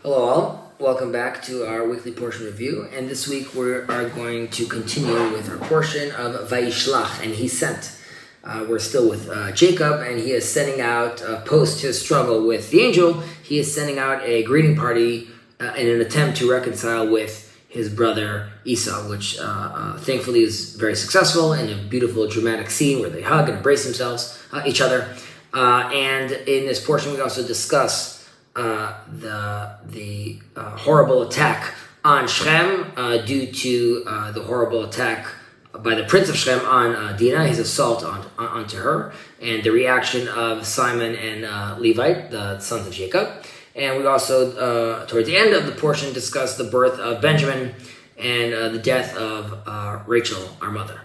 Hello all, welcome back to our weekly portion review, and this week we are going to continue with our portion of Vayishlach, and he sent. We're still with Jacob, and he is sending out, post his struggle with the angel, he is sending out a greeting party in an attempt to reconcile with his brother Esau, which thankfully is very successful in a beautiful dramatic scene where they hug and embrace each other. And in this portion we also discuss the horrible attack on Shechem due to the horrible attack by the prince of Shechem on Dinah, his assault onto her, and the reaction of Simon and Levite, the sons of Jacob. And we also, towards the end of the portion, discuss the birth of Benjamin and the death of Rachel, our mother.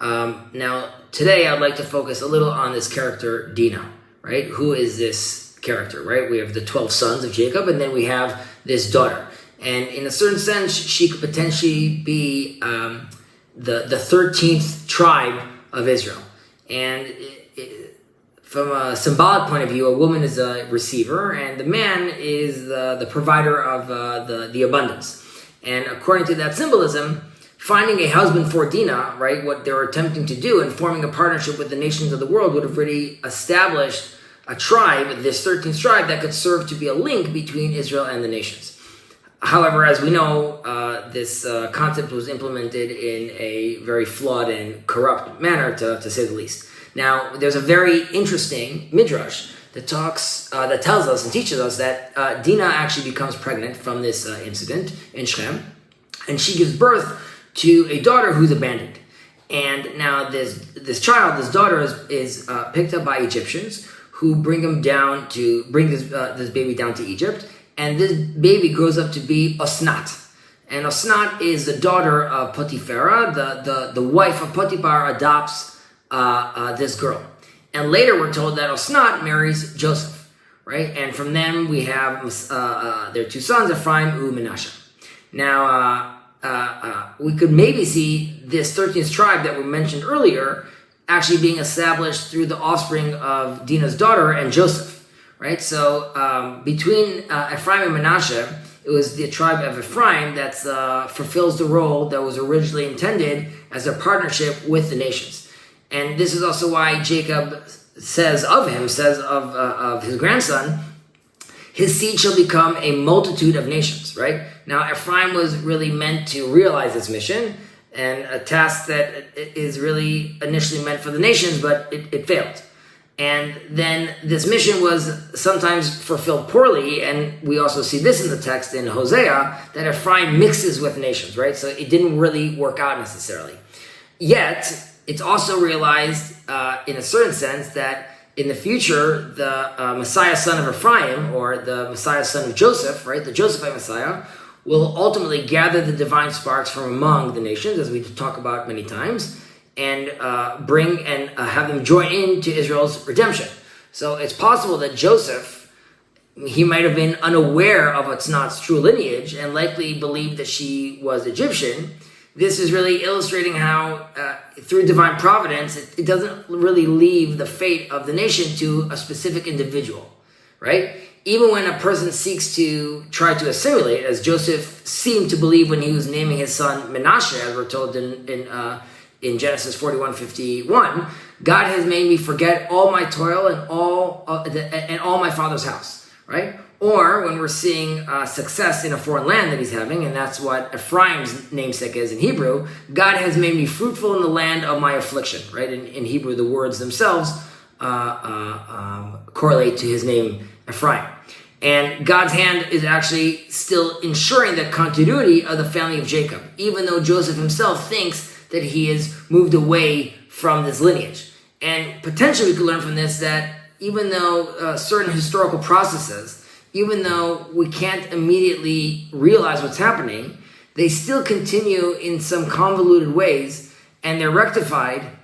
Now, today I'd like to focus a little on this character, Dinah, right? Who is this character, right? We have the 12 sons of Jacob, and then we have this daughter. And in a certain sense, she could potentially be the 13th tribe of Israel. And from a symbolic point of view, a woman is a receiver, and the man is the provider of the abundance. And according to that symbolism, finding a husband for Dinah, right, what they were attempting to do and forming a partnership with the nations of the world would have really established a tribe, this 13th tribe, that could serve to be a link between Israel and the nations. However, as we know, this concept was implemented in a very flawed and corrupt manner, to say the least. Now, there's a very interesting midrash that tells us and teaches us that Dinah actually becomes pregnant from this incident in Shechem, and she gives birth to a daughter who's abandoned. And now this daughter is picked up by Egyptians, who bring this baby down to Egypt, and this baby grows up to be Osnat. And Osnat is the daughter of Potiphera. The wife of Potiphar adopts this girl. And later we're told that Osnat marries Joseph, right? And from them we have their two sons, Ephraim and Manasseh. Now, we could maybe see this 13th tribe that we mentioned earlier actually being established through the offspring of Dinah's daughter and Joseph, right? So between Ephraim and Manasseh, it was the tribe of Ephraim that fulfills the role that was originally intended as a partnership with the nations. And this is also why Jacob says of his grandson, his seed shall become a multitude of nations, right? Now, Ephraim was really meant to realize this mission, and a task that is really initially meant for the nations, but it failed. And then this mission was sometimes fulfilled poorly, and we also see this in the text in Hosea, that Ephraim mixes with nations, right? So it didn't really work out necessarily. Yet, it's also realized in a certain sense that in the future, the Messiah son of Ephraim, or the Messiah son of Joseph, right, the Josephite Messiah, will ultimately gather the divine sparks from among the nations, as we talk about many times, and bring and have them join into Israel's redemption. So it's possible that Joseph, he might have been unaware of Osnat's true lineage and likely believed that she was Egyptian. This is really illustrating how, through divine providence, it doesn't really leave the fate of the nation to a specific individual, right? Even when a person seeks to try to assimilate, as Joseph seemed to believe when he was naming his son Manasseh, as we're told in Genesis 41:51, God has made me forget all my toil and all my father's house, right? Or when we're seeing success in a foreign land that he's having, and that's what Ephraim's namesake is in Hebrew, God has made me fruitful in the land of my affliction, right? In Hebrew, the words themselves correlate to his name Ephraim. And God's hand is actually still ensuring the continuity of the family of Jacob, even though Joseph himself thinks that he has moved away from this lineage. And potentially we could learn from this that even though certain historical processes, even though we can't immediately realize what's happening, they still continue in some convoluted ways, and they're rectified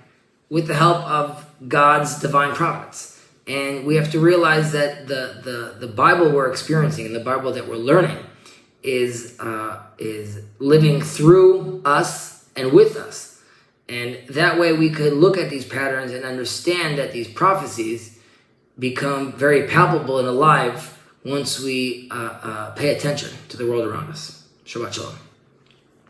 with the help of God's divine providence. And we have to realize that the Bible we're experiencing and the Bible that we're learning is living through us and with us. And that way we could look at these patterns and understand that these prophecies become very palpable and alive once we pay attention to the world around us. Shabbat Shalom.